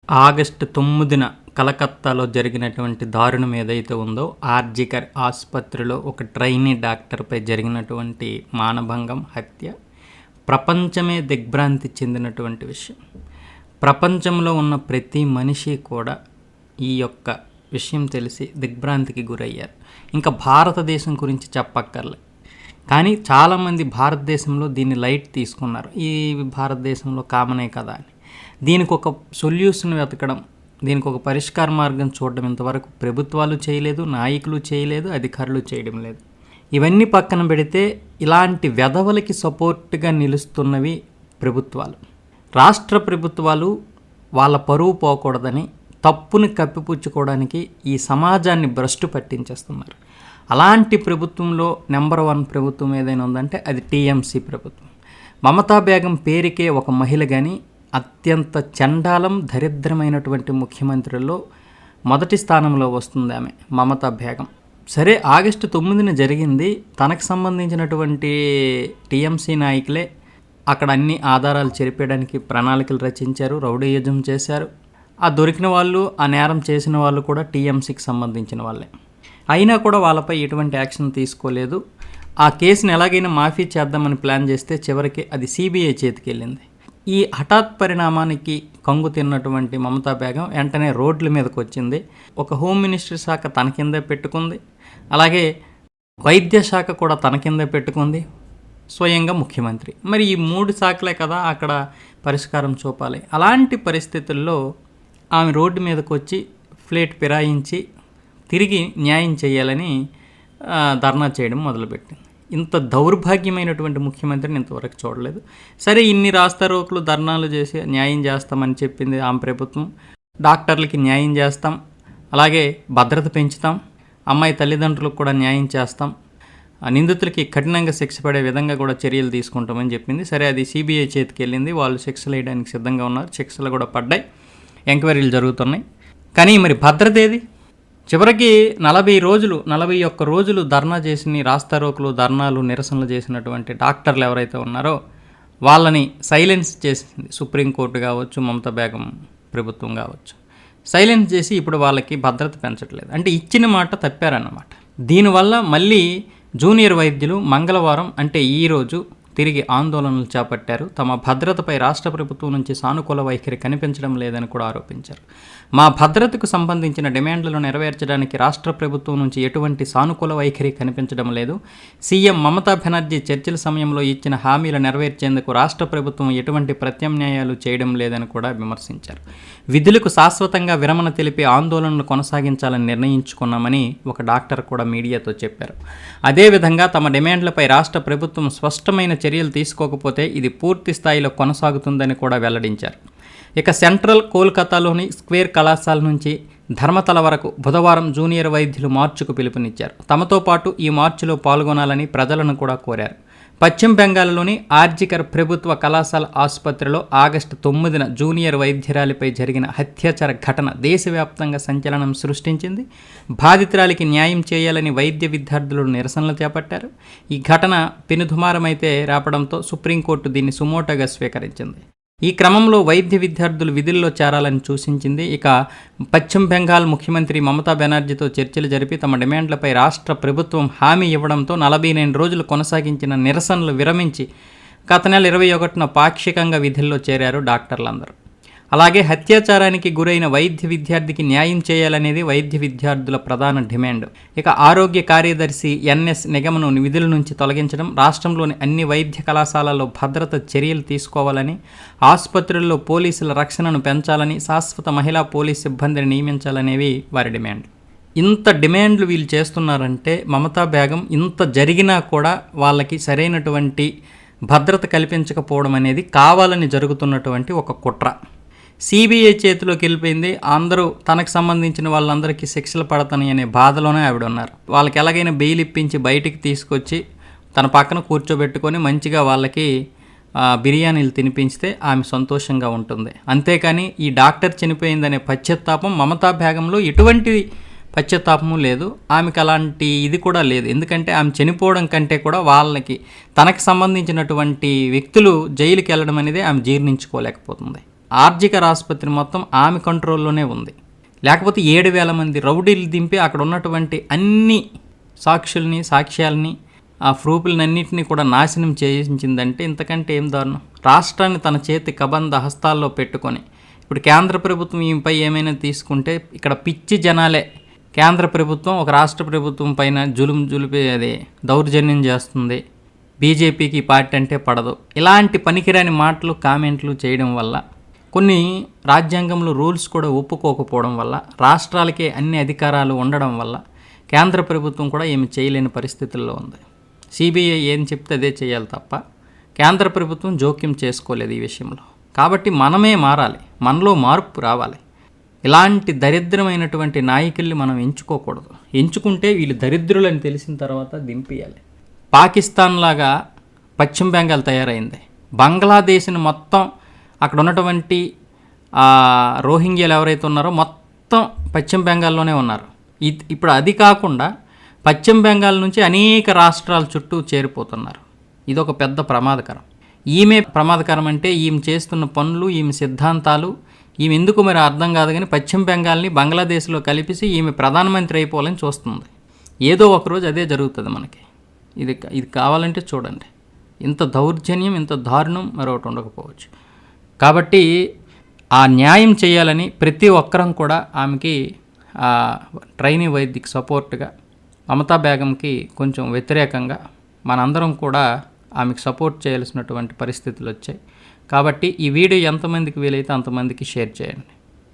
August 9న కలకత్తాలో జరిగినటువంటి దారుణం ఏదైతే ఉందో, ఆర్జికర్ ఆసుపత్రిలో ఒక ట్రైనీ డాక్టర్పై జరిగినటువంటి మానభంగం, హత్య ప్రపంచమే దిగ్భ్రాంతి చెందినటువంటి విషయం. ప్రపంచంలో ఉన్న ప్రతి మనిషి కూడా ఈ యొక్క విషయం తెలిసి దిగ్భ్రాంతికి గురయ్యారు. ఇంకా భారతదేశం గురించి చెప్పక్కర్లే. కానీ చాలామంది భారతదేశంలో దీన్ని లైట్ తీసుకున్నారు. ఈ భారతదేశంలో కామనే కదా అని. దీనికి ఒక సొల్యూషన్ వెతకడం, దీనికి ఒక పరిష్కార మార్గం చూడడం ఇంతవరకు ప్రభుత్వాలు చేయలేదు, నాయకులు చేయలేదు, అధికారులు చేయడం లేదు. ఇవన్నీ పక్కన పెడితే ఇలాంటి వెధవలకి సపోర్ట్గా నిలుస్తున్నవి ప్రభుత్వాలు. రాష్ట్ర ప్రభుత్వాలు వాళ్ళ పరువు పోకూడదని తప్పుని కప్పిపుచ్చుకోవడానికి ఈ సమాజాన్ని భ్రష్టు పట్టించేస్తున్నారు. అలాంటి ప్రభుత్వంలో నెంబర్ 1 ప్రభుత్వం ఏదైనా ఉందంటే అది టీఎంసీ ప్రభుత్వం. మమతా బేగం పేరుకే ఒక మహిళ, కానీ అత్యంత చండాలం, దరిద్రమైనటువంటి ముఖ్యమంత్రుల్లో మొదటి స్థానంలో వస్తుంది ఆమె, మమతా బేగం. సరే, ఆగస్టు 9న జరిగింది. తనకు సంబంధించినటువంటి టీఎంసీ నాయకులే అక్కడ అన్ని ఆధారాలు చెరిపేయడానికి ప్రణాళికలు రచించారు, రౌడీయిజం చేశారు. ఆ దొరికిన వాళ్ళు, ఆ నేరం చేసిన వాళ్ళు కూడా టీఎంసీకి సంబంధించిన వాళ్ళే. అయినా కూడా వాళ్ళపై ఎటువంటి యాక్షన్ తీసుకోలేదు. ఆ కేసుని ఎలాగైనా మాఫీ చేద్దామని ప్లాన్ చేస్తే చివరికి అది సిబిఐ చేతికి వెళ్ళింది. ఈ హఠాత్ పరిణామానికి కంగు తిన్నటువంటి మమతా బేగం వెంటనే రోడ్ల మీదకి వచ్చింది. ఒక హోమ్ మినిస్టర్ శాఖ తన కిందే పెట్టుకుంది, అలాగే వైద్య శాఖ కూడా తన కిందే పెట్టుకుంది, స్వయంగా ముఖ్యమంత్రి. మరి ఈ 3 శాఖలే కదా అక్కడ పరిష్కారం చూపాలి. అలాంటి పరిస్థితుల్లో ఆమె రోడ్డు మీదకి వచ్చి ఫ్లేట్ ఫిరాయించి తిరిగి న్యాయం చేయాలని ధర్నా చేయడం మొదలుపెట్టింది. ఇంత దౌర్భాగ్యమైనటువంటి ముఖ్యమంత్రిని ఇంతవరకు చూడలేదు. సరే, ఇన్ని రాస్తారోకులు, ధర్నాలు చేసి న్యాయం చేస్తామని చెప్పింది ఆమె ప్రభుత్వం. డాక్టర్లకి న్యాయం చేస్తాం, అలాగే భద్రత పెంచుతాం, అమ్మాయి తల్లిదండ్రులకు కూడా న్యాయం చేస్తాం, నిందితులకి కఠినంగా శిక్ష పడే విధంగా కూడా చర్యలు తీసుకుంటామని చెప్పింది. సరే, అది సిబిఐ చేతికి వెళ్ళింది. వాళ్ళు శిక్షలు వేయడానికి సిద్ధంగా ఉన్నారు. శిక్షలు కూడా పడ్డాయి, ఎంక్వైరీలు జరుగుతున్నాయి. కానీ మరి భద్రత ఏది? చివరికి 41 రోజులు ధర్నా చేసి రాస్తారోకులు, ధర్నాలు, నిరసనలు చేసినటువంటి డాక్టర్లు ఎవరైతే ఉన్నారో వాళ్ళని సైలెన్స్ చేసింది సుప్రీంకోర్టు కావచ్చు, మమతా బేగం ప్రభుత్వం కావచ్చు. సైలెన్స్ చేసి ఇప్పుడు వాళ్ళకి భద్రత పెంచట్లేదు. అంటే ఇచ్చిన మాట తప్పారన్నమాట. దీనివల్ల మళ్ళీ జూనియర్ వైద్యులు మంగళవారం, అంటే ఈరోజు తిరిగి ఆందోళనలు చేపట్టారు. తమ భద్రతపై రాష్ట్ర ప్రభుత్వం నుంచి సానుకూల వైఖరి కనిపించడం లేదని కూడా ఆరోపించారు. మా భద్రతకు సంబంధించిన డిమాండ్లను నెరవేర్చడానికి రాష్ట్ర ప్రభుత్వం నుంచి ఎటువంటి సానుకూల వైఖరి కనిపించడం లేదు. సీఎం మమతా బెనర్జీ చర్చల సమయంలో ఇచ్చిన హామీలు నెరవేర్చేందుకు రాష్ట్ర ప్రభుత్వం ఎటువంటి ప్రత్యామ్నాయాలు చేయడం లేదని కూడా విమర్శించారు. విధులకు శాశ్వతంగా విరమణ తెలిపి ఆందోళనలు కొనసాగించాలని నిర్ణయించుకున్నామని ఒక డాక్టర్ కూడా మీడియాతో చెప్పారు. అదేవిధంగా తమ డిమాండ్లపై రాష్ట్ర ప్రభుత్వం స్పష్టమైన చర్యలు తీసుకోకపోతే ఇది పూర్తి స్థాయిలో కొనసాగుతుందని కూడా వెల్లడించారు. ఇక సెంట్రల్ కోల్కతాలోని స్క్వేర్ కళాశాల నుంచి ధర్మతల వరకు బుధవారం జూనియర్ వైద్యులు మార్చుకు పిలుపునిచ్చారు. తమతో పాటు ఈ మార్చులో పాల్గొనాలని ప్రజలను కూడా కోరారు. పశ్చిమ బెంగాల్లోని ఆర్జికర్ ప్రభుత్వ కళాశాల ఆసుపత్రిలో ఆగస్టు 9న జూనియర్ వైద్యురాలిపై జరిగిన హత్యాచార ఘటన దేశవ్యాప్తంగా సంచలనం సృష్టించింది. బాధితురాలికి న్యాయం చేయాలని వైద్య విద్యార్థులు నిరసనలు చేపట్టారు. ఈ ఘటన పెనుదుమారమైతే రాపడంతో సుప్రీంకోర్టు దీన్ని సుమోటోగా స్వీకరించింది. ఈ క్రమంలో వైద్య విద్యార్థులు విధుల్లో చేరాలని సూచించింది. ఇక పశ్చిమ బెంగాల్ ముఖ్యమంత్రి మమతా బెనర్జీతో చర్చలు జరిపి తమ డిమాండ్లపై రాష్ట్ర ప్రభుత్వం హామీ ఇవ్వడంతో 49 రోజులు కొనసాగించిన నిరసనలు విరమించి గత నెల 21న పాక్షికంగా విధుల్లో చేరారు డాక్టర్లందరూ. అలాగే హత్యాచారానికి గురైన వైద్య విద్యార్థికి న్యాయం చేయాలనేది వైద్య విద్యార్థుల ప్రధాన డిమాండ్. ఇక ఆరోగ్య కార్యదర్శి ఎన్ఎస్ నిగమను విధుల నుంచి తొలగించడం, రాష్ట్రంలోని అన్ని వైద్య కళాశాలల్లో భద్రత చర్యలు తీసుకోవాలని, ఆసుపత్రుల్లో పోలీసుల రక్షణను పెంచాలని, శాశ్వత మహిళా పోలీస్ సిబ్బందిని నియమించాలనేవి వారి డిమాండ్లు. ఇంత డిమాండ్లు వీళ్ళు చేస్తున్నారంటే మమతా బేగం ఇంత జరిగినా కూడా వాళ్ళకి సరైనటువంటి భద్రత కల్పించకపోవడం అనేది కావాలని జరుగుతున్నటువంటి ఒక కుట్ర. సిబిఐ చేతిలోకి వెళ్ళిపోయింది. అందరూ తనకు సంబంధించిన వాళ్ళందరికీ శిక్షలు పడతాయి అనే బాధలోనే ఆవిడ ఉన్నారు. వాళ్ళకి ఎలాగైనా బెయిల్ ఇప్పించి బయటికి తీసుకొచ్చి తన పక్కన కూర్చోబెట్టుకొని మంచిగా వాళ్ళకి బిర్యానీలు తినిపించితే ఆమె సంతోషంగా ఉంటుంది. అంతేకాని ఈ డాక్టర్ చనిపోయిందనే పశ్చాత్తాపం మమతా బేగంలో ఎటువంటి పశ్చాత్తాపము లేదు. ఆమెకు అలాంటి ఇది కూడా లేదు. ఎందుకంటే ఆమె చనిపోవడం కంటే కూడా వాళ్ళకి తనకు సంబంధించినటువంటి వ్యక్తులు జైలుకి వెళ్ళడం అనేది ఆమె జీర్ణించుకోలేకపోతుంది. ఆర్జికర్ ఆసుపత్రి మొత్తం ఆమె కంట్రోల్లోనే ఉంది. లేకపోతే 7,000 మంది రౌడీలు దింపి అక్కడ ఉన్నటువంటి అన్ని సాక్ష్యాలని ఆ ప్రూఫ్లన్నింటినీ కూడా నాశనం చేయించిందంటే ఇంతకంటే ఏం దారుణం. రాష్ట్రాన్ని తన చేతి కబంధ హస్తాల్లో పెట్టుకొని ఇప్పుడు కేంద్ర ప్రభుత్వం ఈమెపై ఏమైనా తీసుకుంటే ఇక్కడ పిచ్చి జనాలే కేంద్ర ప్రభుత్వం ఒక రాష్ట్ర ప్రభుత్వం పైన జులిపి అది దౌర్జన్యం చేస్తుంది, బీజేపీకి పార్టీ అంటే పడదు, ఇలాంటి పనికిరాని మాటలు కామెంట్లు చేయడం వల్ల, కొన్ని రాజ్యాంగంలో రూల్స్ కూడా ఒప్పుకోకపోవడం వల్ల, రాష్ట్రాలకే అన్ని అధికారాలు ఉండడం వల్ల కేంద్ర ప్రభుత్వం కూడా ఏమి చేయలేని పరిస్థితుల్లో ఉంది. సిబిఐ ఏం చెప్తే అదే చేయాలి తప్ప కేంద్ర ప్రభుత్వం జోక్యం చేసుకోలేదు ఈ విషయంలో. కాబట్టి మనమే మారాలి, మనలో మార్పు రావాలి. ఇలాంటి దరిద్రమైనటువంటి నాయకుల్ని మనం ఎంచుకోకూడదు. ఎంచుకుంటే వీళ్ళు దరిద్రులని తెలిసిన తర్వాత దింపేయాలి. పాకిస్తాన్ లాగా పశ్చిమ బెంగాల్ తయారైంది. బంగ్లాదేశ్ని మొత్తం అక్కడ ఉన్నటువంటి రోహింగ్యాలు ఎవరైతే ఉన్నారో మొత్తం పశ్చిమ బెంగాల్లోనే ఉన్నారు. ఇప్పుడు అది కాకుండా పశ్చిమ బెంగాల్ నుంచి అనేక రాష్ట్రాల చుట్టూ చేరిపోతున్నారు. ఇదొక పెద్ద ప్రమాదకరం. ఈమె ప్రమాదకరం అంటే ఈమె చేస్తున్న పనులు, ఈమె సిద్ధాంతాలు, ఈమె ఎందుకు మరి అర్థం కాదు. కానీ పశ్చిమ బెంగాల్ని బంగ్లాదేశ్లో కలిపేసి ఈమె ప్రధానమంత్రి అయిపోవాలని చూస్తుంది. ఏదో ఒకరోజు అదే జరుగుతుంది మనకి. ఇది కావాలంటే చూడండి, ఇంత దౌర్జన్యం, ఇంత దారుణం మరొకటి ఉండకపోవచ్చు. కాబట్టి ఆ న్యాయం చేయాలని ప్రతి ఒక్కరం కూడా ఆమెకి ట్రైనీ వైద్యకి సపోర్ట్గా, మమతా బేగంకి కొంచెం వ్యతిరేకంగా మనందరం కూడా ఆమెకు సపోర్ట్ చేయాల్సినటువంటి పరిస్థితులు వచ్చాయి. కాబట్టి ఈ వీడియో ఎంతమందికి వీలైతే అంతమందికి షేర్ చేయండి.